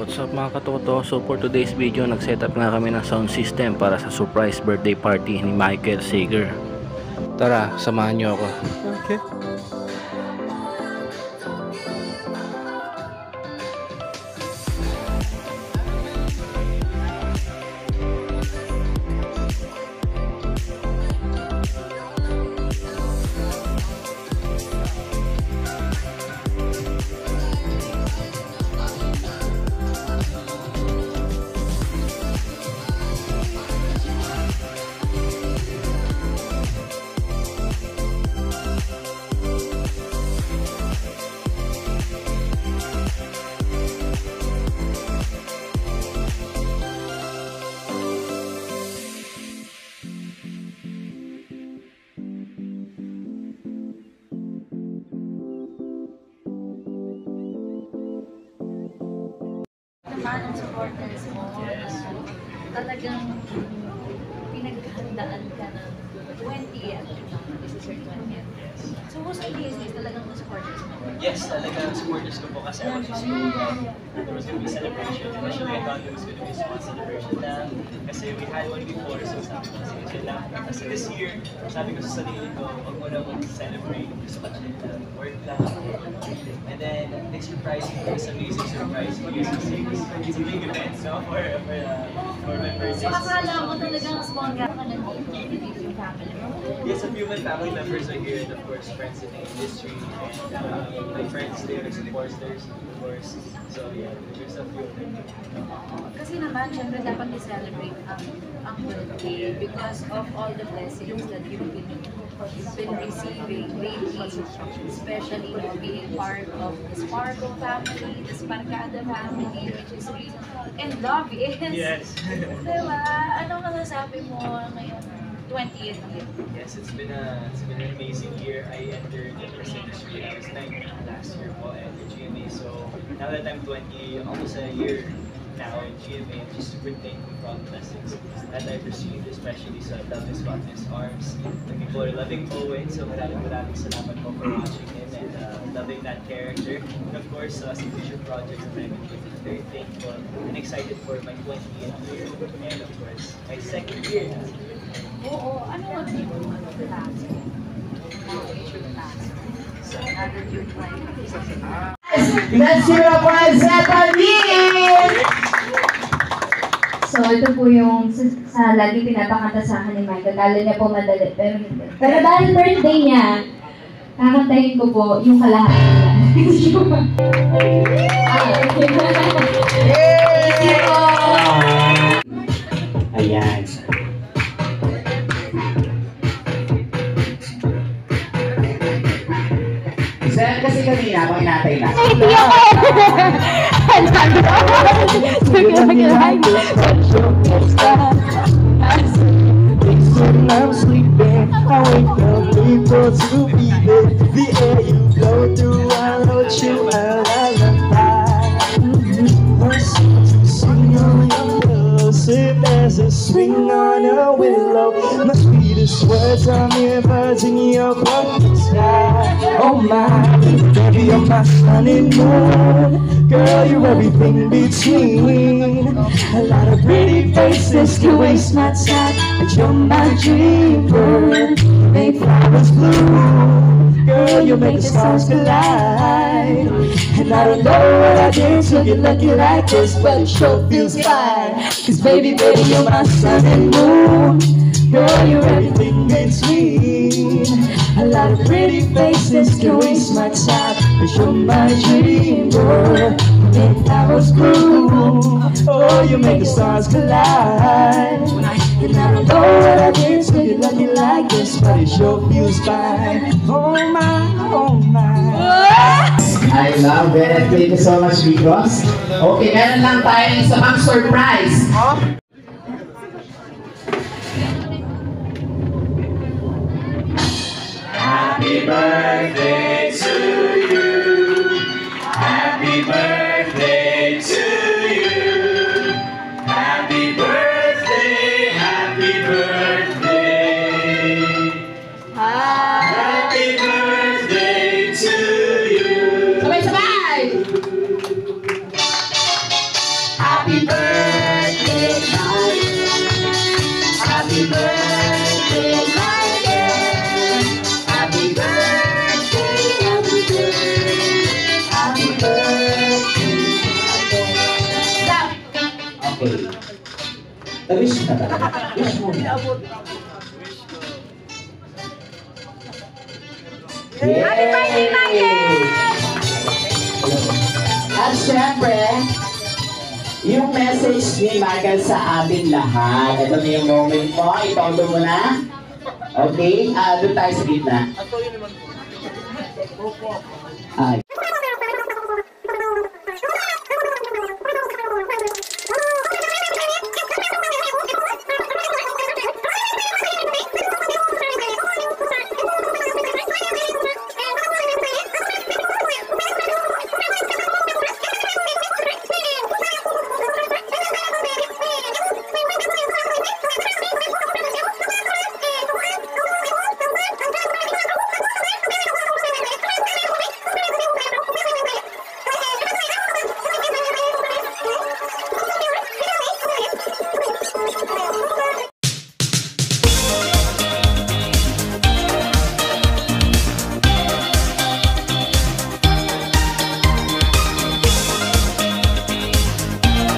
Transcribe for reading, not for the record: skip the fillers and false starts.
What's up mga katoto? So for today's video, nag-setup nga kami ng sound system para sa surprise birthday party ni Michael Sager. Tara, samahan niyo ako. Okay. Naman ang supporters mo na talagang pinaghandaan ka ng 20th. This is your 20th. So most of these days talagang the supporters mo? Yes, talagang supporters ko po kasi I was just hoping there was going to be celebration. Initially, I thought it was going to be a small celebration lang kasi we had one before, so sabi ko kasi chill lang. Kasi this year, sabi ko sa sarili ko, huwag mo na mag-celebrate, gusto ko chill lang, work lang. And then, next surprise, it was amazing surprise because it's a big event, so for my birthday. So akala mo talagang small gap ka na dito yung family mo? Yes, a few of my family members are here, and of course, friends in the industry, and my friends there, supporters, of course. So yeah, there's a few of them. Kasi naman, syempre dapat i-celebrate ang birthday because of all the blessings that you've been receiving lately, especially being part of the Sparkle family, the Sparkada family, which is really, and love is. Yes. Diba? Anong masasabi mo ngayon? 20th year. Yes, it's been an amazing year. I entered the press industry. I was 19 last year po at GMA. So now that I'm 20, almost a year now in GMA, I'm just super thankful for all the blessings that I've received, especially sa Love is God's Arms. The people are loving Owen, so maraming salamat po for watching him and loving that character. And of course, sa future projects that I'm very thankful and excited for my 20th year. And of course, my second year now. Oo, ano ang task? So, another year Let's hear up for Zeppelin! So, ito po yung sa lagi pinapakanta sa akin ni Michael. Kala niya po madali, pero hindi. Pero dahil birthday niya, kakantahin ko po yung kalahatan. Ayan. Kasi kanina, ako inatay na. Hindi ako! I'm sleeping, I wake up before to be there. The air you blow through, I wrote you a lullaby. Sing on your love, sip as a swing on a willow. My sweetest words are mere birds in your pumpkin sky. Oh my, baby, you're my sun and moon. Girl, you're everything between. A lot of pretty faces can waste my time, but you're my dream bird. Make flowers bloom. Girl, you make the stars collide. And I don't know what I did to get lucky like this, but it sure feels fine. Cause baby, you're my sun and moon. Girl, you're everything between. A lot of pretty faces can waste my time, but you're my dream girl. Make flowers bloom. Oh, you make the stars collide. And I don't know what I did to get lucky like this, but it sure feels fine. Oh my, oh my. I love it. Thank you so much, Vicos. Okay, meron lang tayong isa pang surprise. Happy birthday to you. Happy birthday to you. Happy birthday, happy birthday. Happy birthday to you. Sabay-sabay! Wish mo na. Happy birthday, Michael! At syempre, yung message ni Michael sa atin lahat. Ito na yung moment mo. Itondo mo na. Okay? Doon tayo sa gitna. Ay.